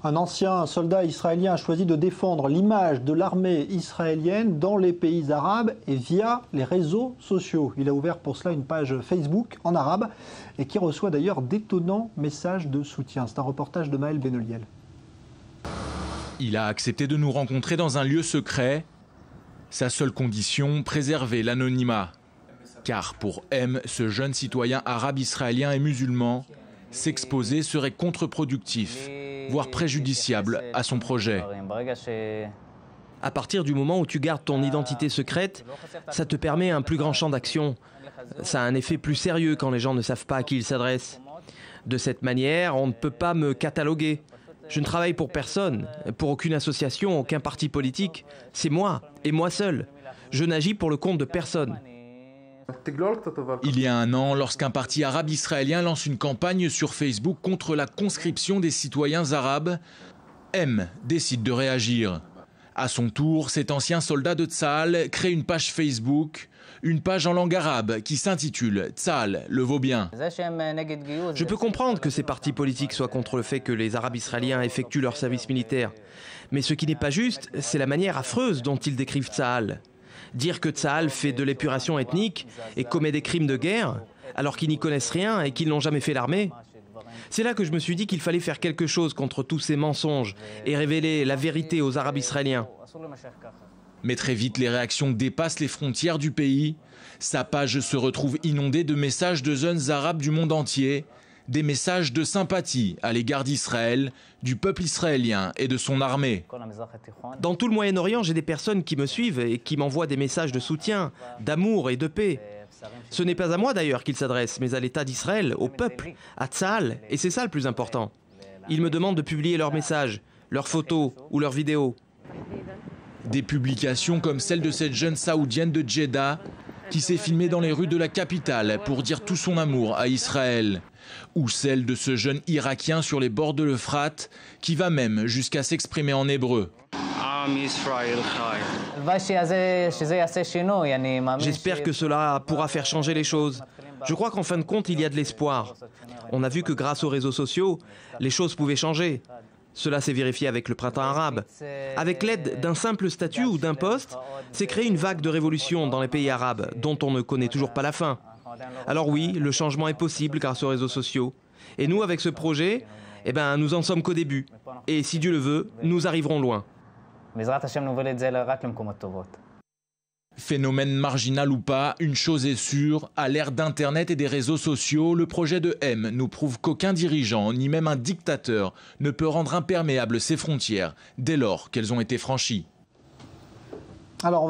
Un ancien soldat israélien a choisi de défendre l'image de l'armée israélienne dans les pays arabes et via les réseaux sociaux. Il a ouvert pour cela une page Facebook en arabe et qui reçoit d'ailleurs d'étonnants messages de soutien. C'est un reportage de Maël Benoliel. Il a accepté de nous rencontrer dans un lieu secret. Sa seule condition, préserver l'anonymat. Car pour M, ce jeune citoyen arabe israélien et musulman, s'exposer serait contre-productif, voire préjudiciable à son projet. À partir du moment où tu gardes ton identité secrète, ça te permet un plus grand champ d'action. Ça a un effet plus sérieux quand les gens ne savent pas à qui ils s'adressent. De cette manière, on ne peut pas me cataloguer. Je ne travaille pour personne, pour aucune association, aucun parti politique. C'est moi, et moi seul. Je n'agis pour le compte de personne. Il y a un an, lorsqu'un parti arabe israélien lance une campagne sur Facebook contre la conscription des citoyens arabes, M décide de réagir. À son tour, cet ancien soldat de Tsahal crée une page Facebook, une page en langue arabe qui s'intitule Tsahal, le vaut bien. Je peux comprendre que ces partis politiques soient contre le fait que les Arabes israéliens effectuent leur service militaire. Mais ce qui n'est pas juste, c'est la manière affreuse dont ils décrivent Tsahal. Dire que Tsahal fait de l'épuration ethnique et commet des crimes de guerre, alors qu'ils n'y connaissent rien et qu'ils n'ont jamais fait l'armée. C'est là que je me suis dit qu'il fallait faire quelque chose contre tous ces mensonges et révéler la vérité aux Arabes israéliens. Mais très vite, les réactions dépassent les frontières du pays. Sa page se retrouve inondée de messages de jeunes arabes du monde entier, des messages de sympathie à l'égard d'Israël, du peuple israélien et de son armée. Dans tout le Moyen-Orient, j'ai des personnes qui me suivent et qui m'envoient des messages de soutien, d'amour et de paix. Ce n'est pas à moi d'ailleurs qu'ils s'adressent, mais à l'État d'Israël, au peuple, à Tsahal, et c'est ça le plus important. Ils me demandent de publier leurs messages, leurs photos ou leurs vidéos. Des publications comme celle de cette jeune saoudienne de Jeddah qui s'est filmée dans les rues de la capitale pour dire tout son amour à Israël. Ou celle de ce jeune Irakien sur les bords de l'Euphrate qui va même jusqu'à s'exprimer en hébreu. J'espère que cela pourra faire changer les choses. Je crois qu'en fin de compte, il y a de l'espoir. On a vu que grâce aux réseaux sociaux, les choses pouvaient changer. Cela s'est vérifié avec le printemps arabe. Avec l'aide d'un simple statut ou d'un poste, s'est créée une vague de révolution dans les pays arabes, dont on ne connaît toujours pas la fin. Alors oui, le changement est possible grâce aux réseaux sociaux. Et nous, avec ce projet, nous en sommes qu'au début. Et si Dieu le veut, nous arriverons loin. Phénomène marginal ou pas, une chose est sûre, à l'ère d'Internet et des réseaux sociaux, le projet de M nous prouve qu'aucun dirigeant, ni même un dictateur, ne peut rendre imperméables ses frontières dès lors qu'elles ont été franchies. Alors,